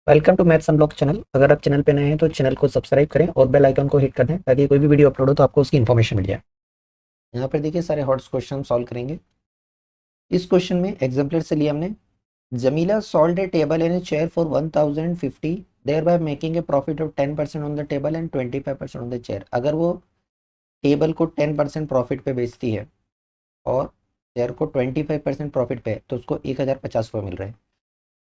Welcome to maths unlock channel. अगर आप channel पे नए हैं तो चैनल को सब्सक्राइब करें और बेल आइकन को हिट कर दें ताकि कोई भी वीडियो अपलोड हो तो आपको उसकी इन्फॉर्मेशन मिल जाए। यहाँ पर देखिए सारे हॉट्स क्वेश्चन सॉल्व करेंगे। इस क्वेश्चन में एग्जाम्पलर से लिया हमने, Jamila sold a table and a chair for 1050 thereby making a profit of 10% on the table and 25% on the chair। अगर वो टेबल को 10% प्रॉफिट पे बेचती है और चेयर को 25% प्रॉफिट पे है तो उसको 1050 रुपये मिल रहे हैं।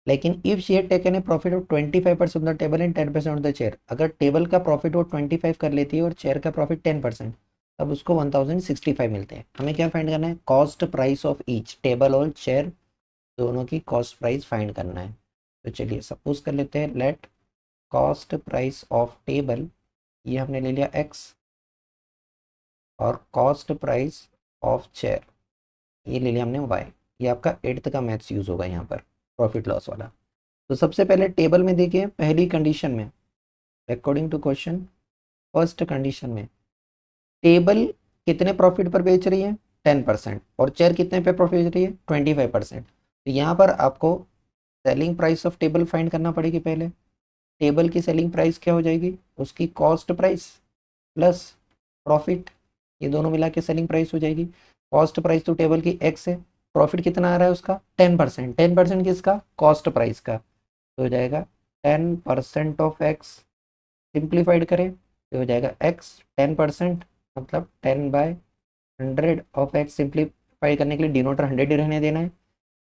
लेकिन if she had taken a profit of 25% on the table and 10% on the chair, अगर टेबल का प्रॉफिट वो 25 कर लेती है और चेयर का प्रॉफिट 10%, तब उसको 1065 मिलते हैं। हमें क्या फाइंड करना है? Cost price of each, table और चेयर दोनों की कॉस्ट प्राइस फाइंड करना है। तो चलिए सपोज कर लेते हैं, let cost price of table, ये हमने ले लिया x, और कॉस्ट प्राइस ऑफ चेयर ये ले लिया हमने y। ये आपका 8th का मैथ्स यूज होगा यहाँ पर, प्रॉफिट लॉस वाला। तो सबसे पहले टेबल में देखिए, पहली कंडीशन में according to question, first condition में टेबल कितने प्रॉफिट पर बेच रही है? 10%। और चेयर कितने पे प्रॉफिट बेच रही है? 25%। तो यहाँ पर आपको selling price of table find करना पड़ेगी। पहले टेबल की सेलिंग प्राइस क्या हो जाएगी? उसकी कॉस्ट प्राइस प्लस प्रॉफिट, ये दोनों मिला के सेलिंग प्राइस हो जाएगी। कॉस्ट प्राइस तो टेबल की x है, प्रॉफिट कितना आ रहा है उसका? 10%। 10% किसका? कॉस्ट प्राइस का। तो हो जाएगा 10% ऑफ x, सिंप्लीफाइड करें तो हो जाएगा x 10%, मतलब 10/100 ऑफ x। सिंप्लीफाई करने के लिए डिनोटर 100 ही रहने देना है।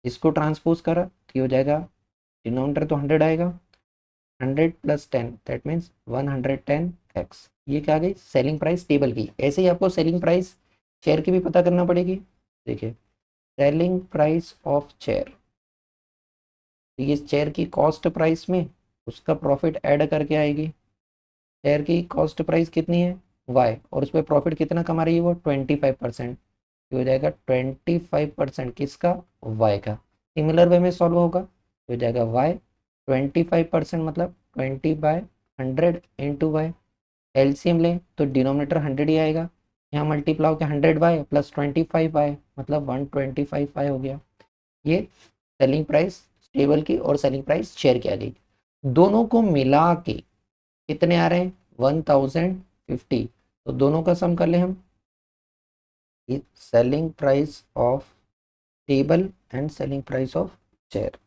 इसको ट्रांसपोज करा तो हो जाएगा, डिनोमिनेटर तो 100 आएगा, 100 + 10 दैट मीन्स 110x। ये क्या आ गई? सेलिंग प्राइस टेबल की। ऐसे ही आपको सेलिंग प्राइस चेयर की भी पता करना पड़ेगी। देखिए सेलिंग प्राइस ऑफ चेयर, ये चेयर की कॉस्ट प्राइस में उसका प्रॉफिट ऐड करके आएगी। चेयर की कॉस्ट प्राइस कितनी है? y, और उस पर प्रॉफिट कितना कमा रही है वो? 25%। हो जाएगा 25% किसका? y का। सिमिलर वे में सॉल्व होगा तो हो जाएगा y 25% मतलब 20/100 इंटू वाई। एलसीएम लें तो डिनोमिनेटर 100 ही आएगा, यहाँ मल्टीप्लाई होकर 100y + 25y मतलब 125y हो गया। ये सेलिंग प्राइस टेबल की और सेलिंग प्राइस चेयर की आ गई। दोनों को मिला के कितने आ रहे हैं? 1050। तो दोनों का सम कर ले हम, selling price of table and selling price of chair.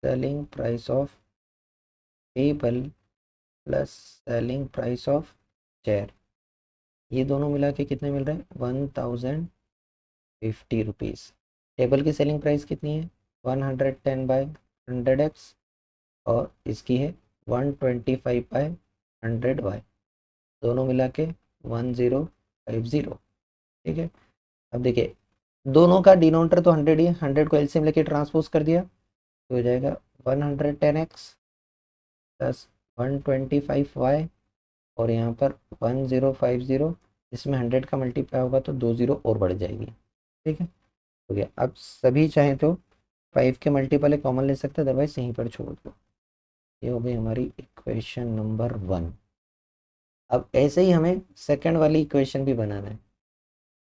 Selling price of table plus selling price of chair, ये दोनों मिला के कितने मिल रहे हैं? 1050 रुपीज़। टेबल की सेलिंग प्राइस कितनी है? 110/100x, और इसकी है 125/100y, दोनों मिला के 1050। ठीक है। अब देखिए दोनों का डिनोमिनेटर तो 100 ही है, 100 को एलसीएम लेके ट्रांसपोज कर दिया तो हो जाएगा 110x + 125y, और यहाँ पर 1050, इसमें 100 का मल्टीप्लाई होगा तो 2 0 और बढ़ जाएगी। ठीक है, हो गया। अब सभी चाहें तो 5 के मल्टीपल कॉमन ले सकते हैं, अदरवाइज यहीं पर छोड़ दो। ये हो गई हमारी इक्वेशन नंबर 1। अब ऐसे ही हमें सेकंड वाली इक्वेशन भी बनाना है।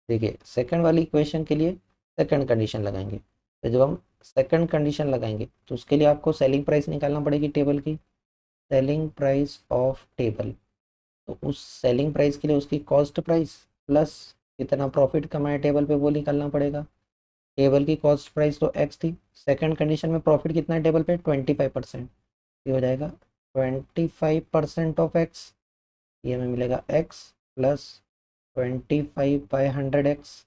देखिए सेकंड वाली इक्वेशन के लिए सेकंड कंडीशन लगाएंगे। तो जब हम सेकंड कंडीशन लगाएंगे तो उसके लिए आपको सेलिंग प्राइस निकालना पड़ेगी टेबल की। सेलिंग प्राइस ऑफ टेबल, तो उस सेलिंग प्राइस के लिए उसकी कॉस्ट प्राइस प्लस कितना प्रॉफिट कमाया टेबल पे वो निकालना पड़ेगा। टेबल की कॉस्ट प्राइस तो x थी, सेकंड कंडीशन में प्रॉफिट कितना है टेबल पे? 25%। ये हो जाएगा 25% ऑफ x, ये हमें मिलेगा x + 25/100x।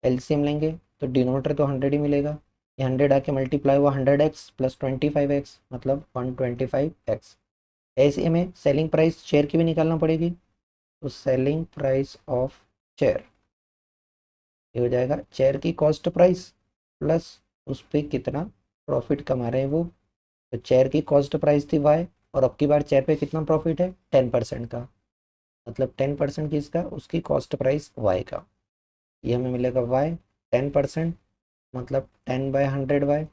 एलसीएम लेंगे तो डिनोमिनेटर तो 100 ही मिलेगा, ये 100 आके मल्टीप्लाई हुआ 100x + 25x मतलब 125x। ऐसे में सेलिंग प्राइस शेयर की भी निकालना पड़ेगी। तो सेलिंग प्राइस ऑफ चेयर, ये हो जाएगा चेयर की कॉस्ट प्राइस प्लस उस पर कितना प्रॉफिट कमा रहे हैं वो। तो चेयर की कॉस्ट प्राइस थी y, और अब की बार चेयर पे कितना प्रॉफिट है? 10% का, मतलब 10% किसका? उसकी कॉस्ट प्राइस y का। ये हमें मिलेगा y 10% मतलब 10/100y।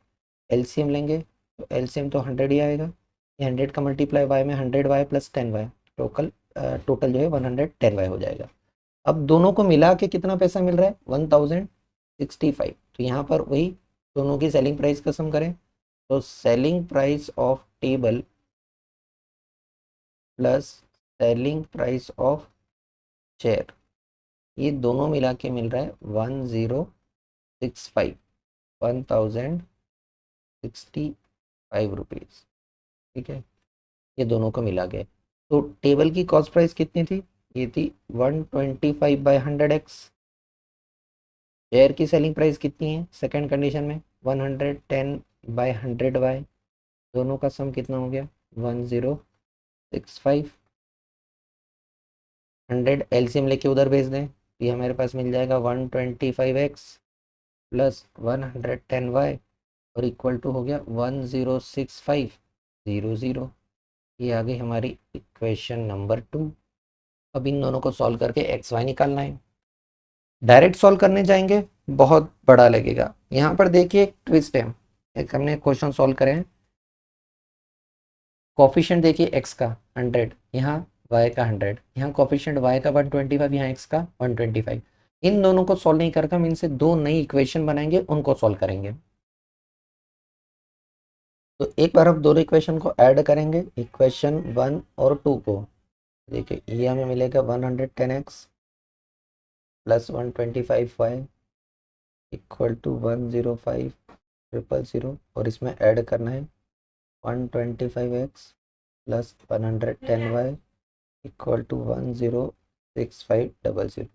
एलसीएम लेंगे तो एलसीएम तो 100 ही आएगा, ये 100 का मल्टीप्लाई y में 100y + 10y, टोटल जो है 110y हो जाएगा। अब दोनों को मिला के कितना पैसा मिल रहा है? 1065। तो यहाँ पर वही दोनों की सेलिंग प्राइस का सम करें तो selling price of table plus selling price of chair, ये दोनों मिला के मिल रहा है 1065 1065 रुपीज़। ठीक है, ये दोनों को मिला के तो टेबल की कॉस्ट प्राइस कितनी थी, ये थी 125/100x। शेयर की सेलिंग प्राइस कितनी है सेकंड कंडीशन में, 110/100y। दोनों का सम कितना हो गया 1065। 100 एलसीएम लेके उधर भेज दें तो ये हमारे पास मिल जाएगा 125x प्लस 110y और इक्वल टू हो गया 106500। ये आ गई हमारी इक्वेशन नंबर 2। अब इन दोनों को सॉल्व करके एक्स वाई निकालना है। डायरेक्ट सॉल्व करने जाएंगे बहुत बड़ा लगेगा। यहाँ पर देखिए एक ट्विस्ट है, एक हमने क्वेश्चन सॉल्व करे हैं, कोफिशिएंट देखिए एक्स का 100, यहाँ वाई का 100, यहाँ कोफिशिएंट वाई का 125, यहाँ एक्स का 125। इन दोनों को सॉल्व नहीं करके हम इनसे दो नई इक्वेशन बनाएंगे, उनको सॉल्व करेंगे। तो एक बार हम दोनों इक्वेशन को ऐड करेंगे, इक्वेशन 1 और 2 को। देखिए ये हमें मिलेगा 110x plus 125y equal to 105000 और इसमें ऐड करना है 125x plus 110y equal to 106500।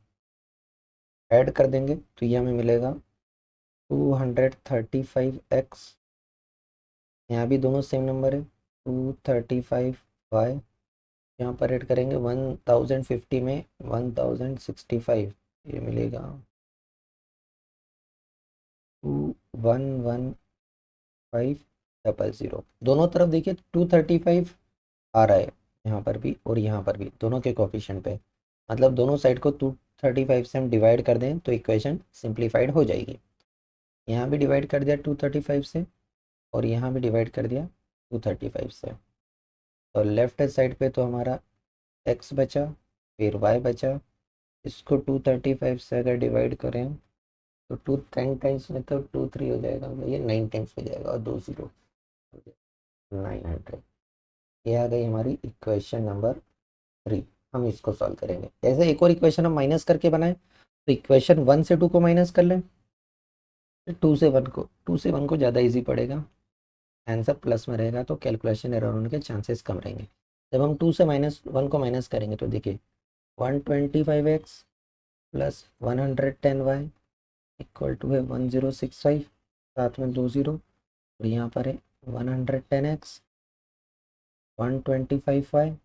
Add कर देंगे तो ये हमें मिलेगा 235x, यहाँ भी दोनों सेम नंबर है 235y, यहाँ पर ऐड करेंगे 1050 में 1065, ये मिलेगा 211,500। दोनों तरफ देखिए 235 आ रहा है, यहाँ पर भी और यहाँ पर भी दोनों के कोफिशिएंट पे, मतलब दोनों साइड को 235 से हम डिवाइड कर दें तो इक्वेशन सिंप्लीफाइड हो जाएगी। यहाँ भी डिवाइड कर दिया 235 से और यहाँ भी डिवाइड कर दिया 235 से। तो लेफ्ट साइड पे तो हमारा x बचा फिर y बचा, इसको 235 से अगर डिवाइड करें तो 2 10 टाइम्स में तो 2 3 हो जाएगा, ये 9 टाइम्स हो जाएगा और 2 0 900। ये आ गई हमारी इक्वेशन नंबर 3। हम इसको सॉल्व करेंगे। ऐसे एक और इक्वेशन हम माइनस करके बनाएं तो इक्वेशन 1 से 2 को माइनस कर लें, 2 से 1 को, 2 से 1 को ज़्यादा इजी पड़ेगा, आंसर प्लस में रहेगा तो कैलकुलेशन एरर होने के चांसेस कम रहेंगे। जब हम 2 से -1 को माइनस करेंगे तो देखिए 125x plus 110y equal to है 1065, साथ में 2 0 और यहाँ पर है 110x 125y,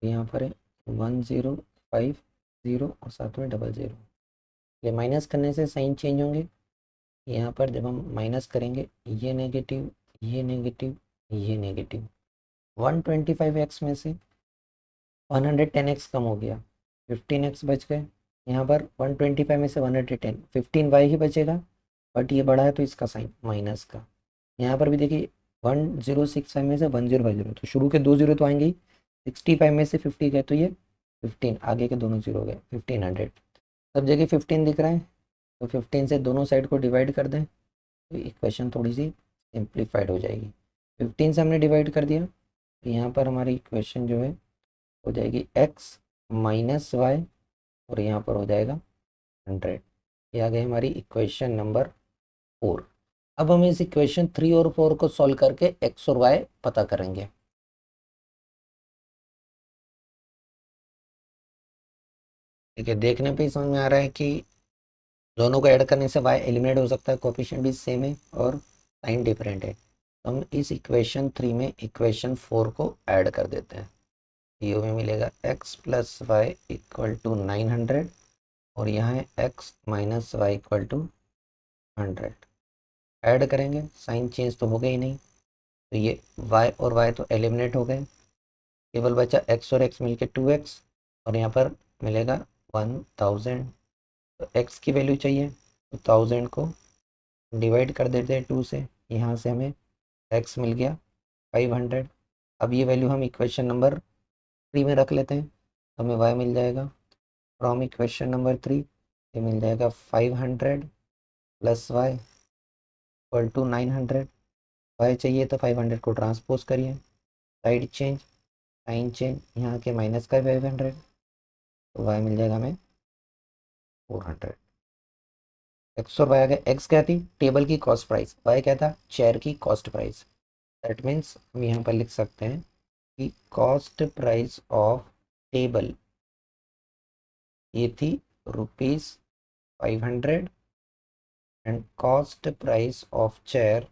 यहाँ पर है 1050 और साथ में 00। ये माइनस करने से साइन चेंज होंगे। यहाँ पर जब हम माइनस करेंगे ये नेगेटिव ये नेगेटिव ये नेगेटिव, 125x में से 110x कम हो गया, 15x बच गए। यहाँ पर 125 में से 110, 15y ही बचेगा, बट ये बड़ा है तो इसका साइन माइनस का। यहाँ पर भी देखिए 1065 में से 1050, तो शुरू के 2 0 तो आएंगे ही, 65 में से 50 गए तो ये 15, आगे के दोनों 0 गए, 1500। सब जगह 15 दिख रहा है तो 15 से दोनों साइड को डिवाइड कर दें तो इक्वेशन थोड़ी सी सिंप्लीफाइड हो जाएगी। 15 से हमने डिवाइड कर दिया तो यहाँ पर हमारी इक्वेशन जो है हो जाएगी x माइनस वाई और यहाँ पर हो जाएगा 100। ये आ गई हमारी इक्वेशन नंबर 4। अब हम इस इक्वेशन 3 और 4 को सॉल्व करके x और y पता करेंगे। ठीक है, देखने पे ही समझ में आ रहा है कि दोनों को ऐड करने से y एलिमिनेट हो सकता है, कोफिशिएंट भी सेम है और साइन डिफरेंट है। तो हम इस इक्वेशन 3 में इक्वेशन 4 को ऐड कर देते हैं। ये हमें मिलेगा x plus y equal to 900 और यहाँ है x minus y equal to 100। Add करेंगे, साइन चेंज तो हो गई नहीं, तो ये y और y तो एलिमिनेट हो गए, केवल बचा x और x मिलके 2x और यहाँ पर मिलेगा 1000। तो x की वैल्यू चाहिए तो 1000 को डिवाइड कर देते हैं 2 से, यहाँ से हमें x मिल गया 500। अब ये वैल्यू हम इक्वेशन नंबर 3 में रख लेते हैं, हमें y मिल जाएगा फ्रॉम इक्वेशन नंबर 3, ये मिल जाएगा 500 plus y equal to 900। Y चाहिए तो 500 को ट्रांसपोज करिए, साइड चेंज, साइन चेंज, यहाँ के माइनस का 500, तो वाई मिल जाएगा हमें 400। एक्स और वाई आ गया, एक्स क्या थी टेबल की कॉस्ट प्राइस, वाई क्या था चेयर की कॉस्ट प्राइस। दैट मीन्स हम यहाँ पर लिख सकते हैं कि कॉस्ट प्राइस ऑफ टेबल ये थी ₹500 and cost price of chair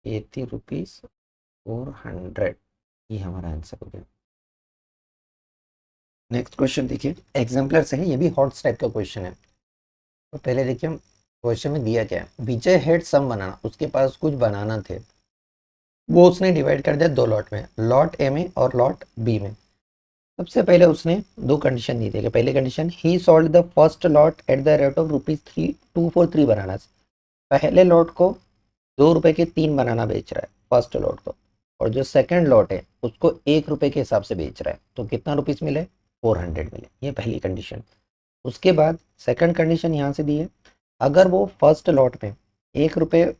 ये थी ₹400। ये हमारा आंसर हो गया। नेक्स्ट क्वेश्चन देखिए, एग्जाम्पलर से है, ये भी हॉट्स टाइप का क्वेश्चन है। तो पहले देखिए हम क्वेश्चन में दिया क्या है, विजय हेड सम बनाना, उसके पास कुछ बनाना थे, वो उसने डिवाइड कर दिया दो लॉट में, लॉट ए में और लॉट बी में। सबसे पहले उसने दो कंडीशन दी थी। पहली condition, he sold the first lot at the rate of ₹2 bananas, पहले लॉट को ₹2 के 3 बनाना बेच रहा है फर्स्ट लॉट को, और जो सेकंड लॉट है उसको ₹1 के हिसाब से बेच रहा है, तो कितना रुपीस मिले 400 मिले। ये पहली कंडीशन। उसके बाद सेकंड कंडीशन यहाँ से दी है, अगर वो फर्स्ट लॉट में ₹1 के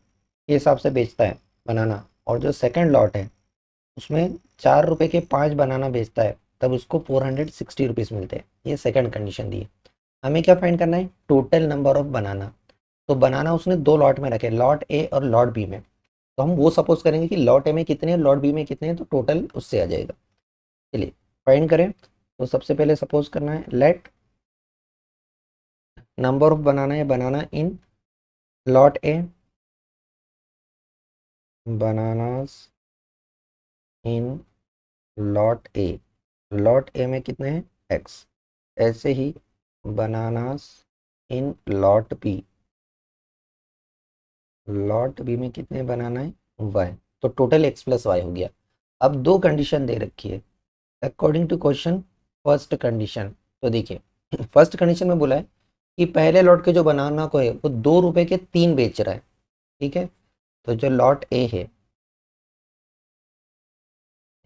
हिसाब से बेचता है बनाना, और जो सेकंड लॉट है उसमें ₹4 के 5 बनाना बेचता है, तब उसको ₹460 मिलते हैं। ये सेकंड कंडीशन दी है। हमें क्या फाइंड करना है, टोटल नंबर ऑफ बनाना। तो बनाना उसने दो लॉट में रखे, लॉट ए और लॉट बी में, तो हम वो सपोज करेंगे कि लॉट ए में कितने हैं, लॉट बी में कितने हैं, तो टोटल उससे आ जाएगा। चलिए फाइंड करें। तो सबसे पहले सपोज करना है, लेट नंबर ऑफ बनाना है, banana in lot A, bananas in lot A, lot A में कितने हैं एक्स, ऐसे ही bananas in lot B, lot B में कितने बनाना है वाई, तो टोटल एक्स प्लस वाई हो गया। अब दो कंडीशन दे रखी है according to question. First condition, तो देखिए फर्स्ट कंडीशन में बोला है कि पहले लॉट के जो बनाना को है वो ₹2 के 3 बेच रहा है, ठीक है। तो जो लॉट ए है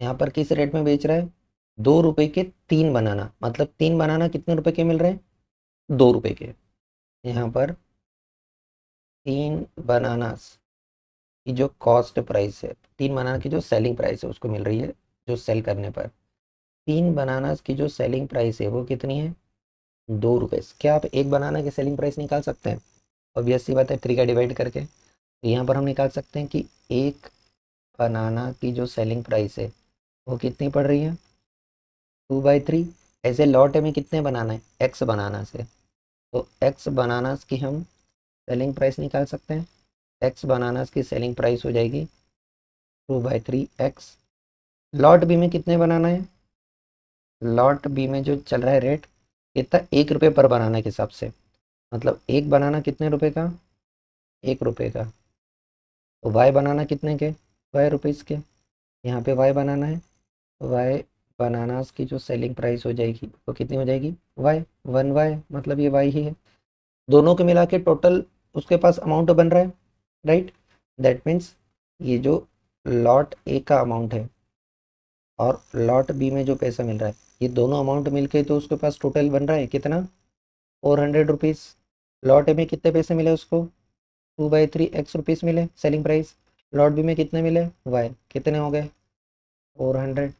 यहाँ पर किस रेट में बेच रहा है, ₹2 के 3 बनाना, मतलब 3 बनाना कितने रुपए के मिल रहे हैं, ₹2 के। यहाँ पर 3 बनानास की जो कॉस्ट प्राइस है, 3 बनाना की जो सेलिंग प्राइस है उसको मिल रही है, जो सेल करने पर 3 बनानास की जो सेलिंग प्राइस है वो कितनी है, ₹2। क्या आप एक बनाना की सेलिंग प्राइस निकाल सकते हैं, ऑब्वियस सी बात है 3 का डिवाइड करके। तो यहाँ पर हम निकाल सकते हैं कि एक बनाना की जो सेलिंग प्राइस है वो कितनी पड़ रही है, 2/3। ऐसे लॉट में कितने बनाना है, एक्स बनाना से, तो एक्स बनानास की हम सेलिंग प्राइस निकाल सकते हैं। एक्स बनानास की सेलिंग प्राइस हो जाएगी 2/3x। लॉट बी में कितने बनाना है, लॉट बी में जो चल रहा है रेट कितना, ₹1 पर बनाना के हिसाब से, मतलब एक बनाना कितने रुपए का, ₹1 का। तो वाई बनाना कितने के, ₹5 के। यहाँ पे वाई बनाना है, तो वाई बनानास की जो सेलिंग प्राइस हो जाएगी वो कितनी हो जाएगी, वाई 1y, मतलब ये वाई ही है। दोनों के मिला के टोटल उसके पास अमाउंट बन रहा है, राइट। दैट मीन्स ये जो लॉट ए का अमाउंट है और लॉट बी में जो पैसा मिल रहा है, ये दोनों अमाउंट मिलके तो उसके पास टोटल बन रहा है कितना, ₹400। लॉट ए में कितने पैसे मिले उसको, 2/3 रुपीज़ मिले सेलिंग प्राइस। लॉट बी में कितने मिले, वाई कितने हो गए, 400।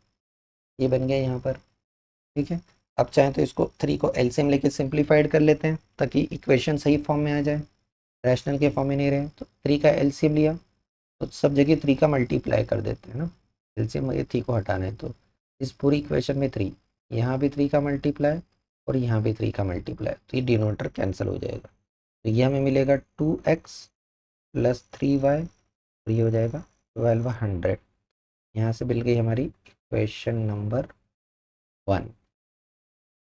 ये बन गया यहाँ पर, ठीक है। अब चाहें तो इसको 3 को एलसीएम लेके सिंप्लीफाइड कर लेते हैं ताकि इक्वेशन सही फॉर्म में आ जाए, रैशनल के फॉर्म में नहीं रहे। तो 3 का एलसीएम लिया तो सब जगह 3 का मल्टीप्लाई कर देते हैं ना, एलसीएम ये 3 को हटाना है, तो इस पूरी इक्वेशन में 3, यहाँ भी 3 का मल्टीप्लाई और यहाँ भी 3 का मल्टीप्लाई, तो ये डिनोमिनेटर कैंसिल हो जाएगा। तो ये हमें मिलेगा 2x + 3y, और ये हो जाएगा 1200। यहाँ से मिल गई हमारी इक्वेशन नंबर 1।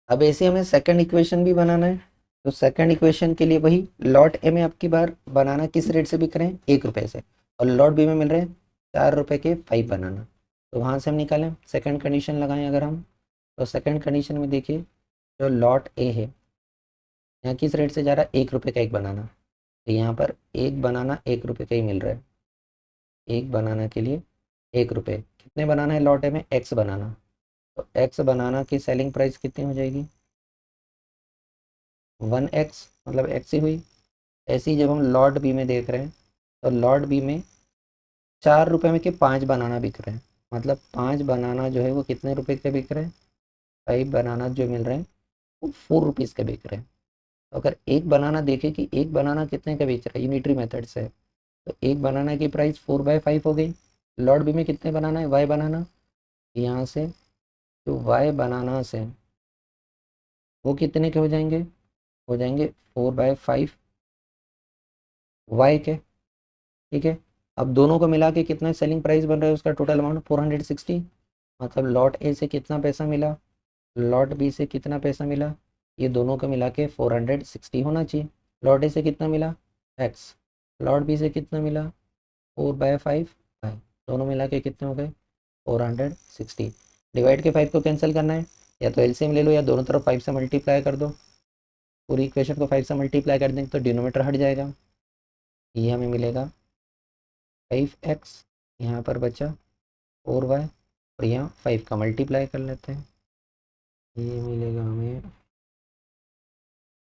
अब ऐसे हमें सेकंड इक्वेशन भी बनाना है। तो सेकंड इक्वेशन के लिए वही लॉट ए में आपकी बार बनाना किस रेट से बिक रहे हैं, ₹1 से, और लॉट बी में मिल रहे हैं ₹4 के 5 बनाना। तो वहाँ से हम निकालें, सेकंड कंडीशन लगाएं अगर हम, तो सेकंड कंडीशन में देखिए जो लॉट ए है यहाँ किस रेट से जा रहा है, ₹1 का एक बनाना, तो यहाँ पर एक बनाना ₹1 का ही मिल रहा है। एक बनाना के लिए ₹1, कितने बनाना है लॉट ए में, एक्स बनाना, तो एक्स बनाना की सेलिंग प्राइस कितनी हो जाएगी, 1x, मतलब एक्स ही हुई। ऐसे ही जब हम लॉट बी में देख रहे हैं तो लॉट बी में 4 रुपए में के 5 बनाना बिक रहे हैं, मतलब 5 बनाना जो है वो कितने रुपए के बिक रहे हैं, 5 बनाना जो मिल रहे हैं वो 4 रुपीज़ के बिक रहे हैं। तो अगर एक बनाना देखें कि एक बनाना कितने का बेच रहा है यूनिटरी मेथड से, तो एक बनाना की प्राइस 4/5 हो गई। लॉट बी में कितने बनाना है, वाई बनाना, यहाँ से जो वाई बनाना से वो कितने के हो जाएंगे 4/5 वाई के, ठीक है। अब दोनों को मिला के कितना सेलिंग प्राइस बन रहा है उसका टोटल अमाउंट 460, मतलब लॉट ए से कितना पैसा मिला, लॉट बी से कितना पैसा मिला, ये दोनों को मिला के 460 होना चाहिए। लॉट ए से कितना मिला एक्स, लॉट बी से कितना मिला 4/5 वाई, दोनों मिला के कितने हो गए 460। डिवाइड के 5 को कैंसिल करना है, या तो एलसीएम ले लो या दोनों तरफ 5 से मल्टीप्लाई कर दो। पूरी इक्वेशन को 5 से मल्टीप्लाई कर देंगे तो डिनोमीटर हट जाएगा, ये हमें मिलेगा 5x, यहाँ पर बचा 4y, और यहाँ 5 का मल्टीप्लाई कर लेते हैं, ये मिलेगा हमें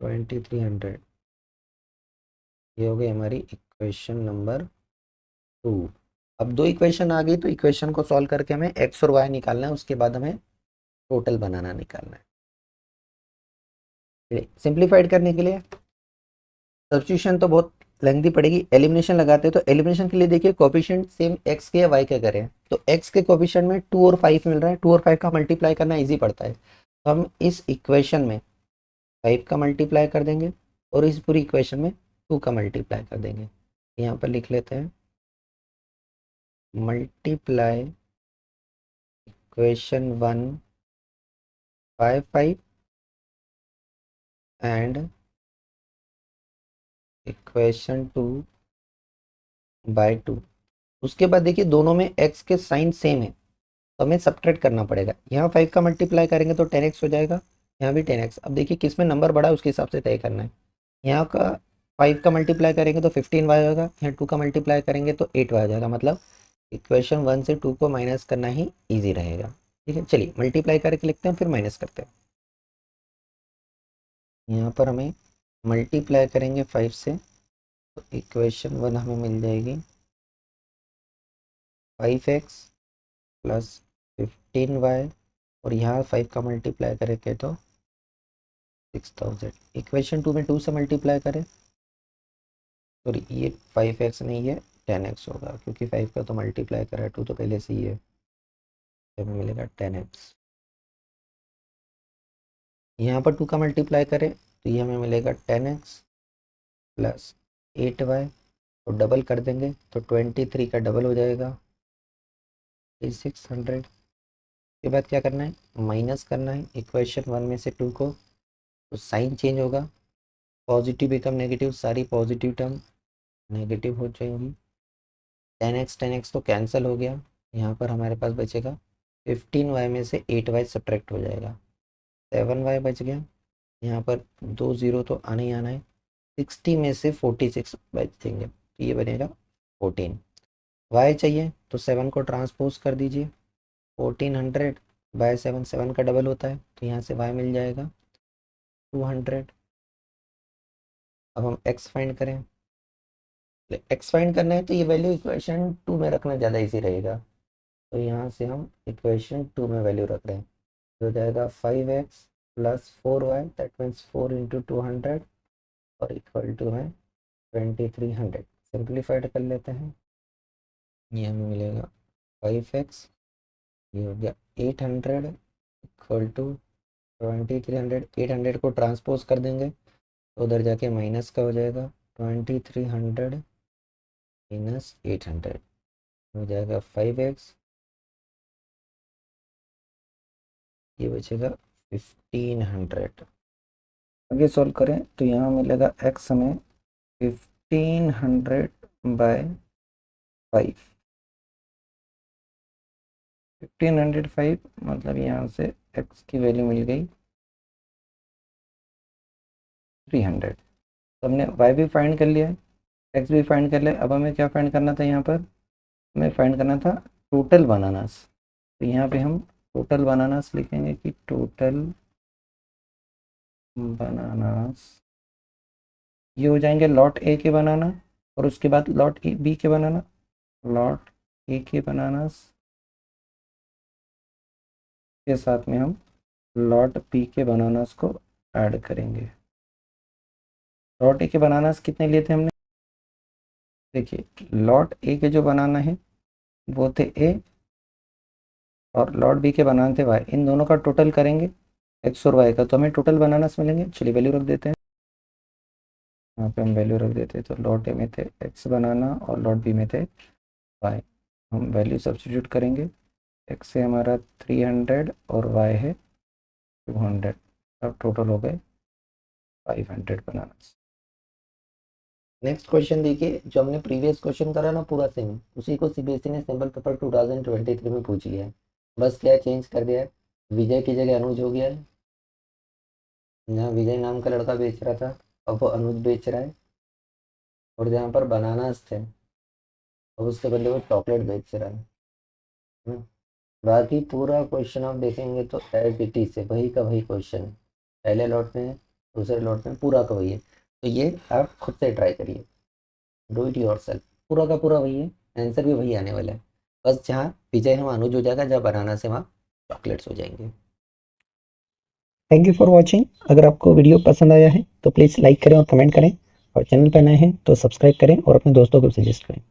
2300। ये हो गई हमारी इक्वेशन नंबर 2। अब दो इक्वेशन आ गई, तो इक्वेशन को सॉल्व करके हमें x और y निकालना है, उसके बाद हमें टोटल बनाना निकालना है। सिंप्लीफाइड करने के लिए सब्स्टिट्यूशन तो बहुत लेंथी पड़ेगी, एलिमिनेशन लगाते हैं। तो एलिमिनेशन के लिए देखिए कोफिशिएंट सेम x के या y के करें, तो x के कोफिशिएंट में 2 और 5 मिल रहा है, 2 और 5 का मल्टीप्लाई करना इजी पड़ता है, तो हम इस इक्वेशन में 5 का मल्टीप्लाई कर देंगे और इस पूरी इक्वेशन में 2 का मल्टीप्लाई कर देंगे। यहाँ पर लिख लेते हैं multiply equation 1 by 5 and equation 2 by 2। उसके बाद देखिए दोनों में x के साइन सेम है, तो हमें सब्ट्रैक्ट करना पड़ेगा। यहाँ 5 का मल्टीप्लाई करेंगे तो 10x हो जाएगा, यहाँ भी 10x। अब देखिए किस में नंबर बड़ा है उसके हिसाब से तय करना है। यहाँ का 5 का मल्टीप्लाई करेंगे तो 15y होगा, यहाँ 2 का मल्टीप्लाई करेंगे तो 8y हो जाएगा, मतलब इक्वेशन 1 से 2 को माइनस करना ही ईजी रहेगा। ठीक है, चलिए मल्टीप्लाई करके लिखते हैं फिर माइनस करते हैं। यहाँ पर हमें मल्टीप्लाई करेंगे 5 से, तो इक्वेशन 1 हमें मिल जाएगी 5x प्लस 15y, और यहाँ 5 का मल्टीप्लाई करेंगे तो 6000। इक्वेशन 2 में 2 से मल्टीप्लाई करें, सॉरी ये 5x नहीं है 10x होगा, क्योंकि 5 का तो मल्टीप्लाई करा है, 2 तो पहले से ही है, तो हमें मिलेगा 10x। यहाँ पर 2 का मल्टीप्लाई करें तो ये हमें मिलेगा 10x प्लस 8y, और डबल कर देंगे तो 23 का डबल हो जाएगा 600। के बाद क्या करना है, माइनस करना है इक्वेशन 1 में से 2 को, तो साइन चेंज होगा, पॉजिटिव बिकम नेगेटिव, सारी पॉजिटिव टर्म नेगेटिव हो जाएंगी। 10x तो कैंसिल हो गया, यहाँ पर हमारे पास बचेगा 15y में से 8y सब्ट्रैक्ट हो जाएगा, 7y बच गया। यहाँ पर 2 0 तो आना ही आना है, 60 में से 46 बचेंगे, तो ये बनेगा 14। y चाहिए तो 7 को ट्रांसपोज कर दीजिए, 1400 बाय 7, 7 का डबल होता है, तो यहाँ से y मिल जाएगा 200। अब हम x फाइंड करें, x फाइंड करना है तो ये वैल्यू इक्वेशन 2 में रखना ज़्यादा इजी रहेगा, तो यहाँ से हम इक्वेशन 2 में वैल्यू रख रहे हैं, तो हो जाएगा 5x plus 4y, that means 4 into 200, और इक्वल टू है 2300। सिंप्लीफाइड कर लेते हैं, ये हमें मिलेगा 5x, ये हो गया 800 इक्वल टू 2300। 800 को ट्रांसपोज कर देंगे तो उधर जाके माइनस का हो जाएगा, 2300 माइनस 800 हो जाएगा 5x, ये बचेगा 1500। आगे सॉल्व करें तो यहाँ मिलेगा x हमें 1500 बाय 5, 1505, मतलब यहाँ से x की वैल्यू मिल गई 300। तो हमने y भी फाइंड कर लिया है, x भी फाइंड कर लिया। अब हमें क्या फाइंड करना था, यहाँ पर हमें फाइंड करना था टोटल बनानास। तो यहाँ पे हम टोटल बनानास लिखेंगे कि टोटल बनानास, ये हो जाएंगे लॉट ए के बनाना और उसके बाद लॉट ए बी के बनाना, लॉट ए के बनानास के साथ में हम लॉट बी के बनानास को ऐड करेंगे। लॉट ए के बनानास कितने लिए थे हमने, देखिए लॉट ए के जो बनाना है वो थे ए और लॉट बी के बनाने थे वाई, इन दोनों का टोटल करेंगे एक्स और वाई का, तो हमें टोटल बनानास मिलेंगे। चलिए वैल्यू रख देते हैं, यहाँ पे हम वैल्यू रख देते हैं। तो लॉट ए में थे एक्स बनाना और लॉट बी में थे वाई, हम वैल्यू सब्स्टिट्यूट करेंगे। एक्स है हमारा 300 और वाई है 200, अब टोटल हो गए 500 बनानास। नेक्स्ट क्वेश्चन देखिए, जो हमने प्रीवियस क्वेश्चन करा ना पूरा सेम, उसी को सीबीएसई ने सैम्पल पेपर 2023 में पूछ लिया है। बस क्या चेंज कर दिया है, विजय की जगह अनुज हो गया है। जहाँ विजय नाम का लड़का बेच रहा था अब वो अनुज बेच रहा है, और जहाँ पर बनानास थे अब उसके बदले वो चॉकलेट बेच रहा है। हम्म, बाकी पूरा क्वेश्चन आप देखेंगे तो एज इट इज है, वही का वही क्वेश्चन है। पहले लॉट में दूसरे लॉट में पूरा का वही है, तो ये आप खुद से ट्राई करिए, डू इट योर सेल्फ। पूरा का पूरा वही है, आंसर भी वही आने वाला है। बस जहाँ विजय हम अनुज हो जाएगा, जहाँ बनाना से वहाँ चॉकलेट्स हो जाएंगे। Thank you for watching. अगर आपको वीडियो पसंद आया है तो प्लीज़ लाइक करें और कमेंट करें, और चैनल पर नए हैं तो सब्सक्राइब करें और अपने दोस्तों को सजेस्ट करें।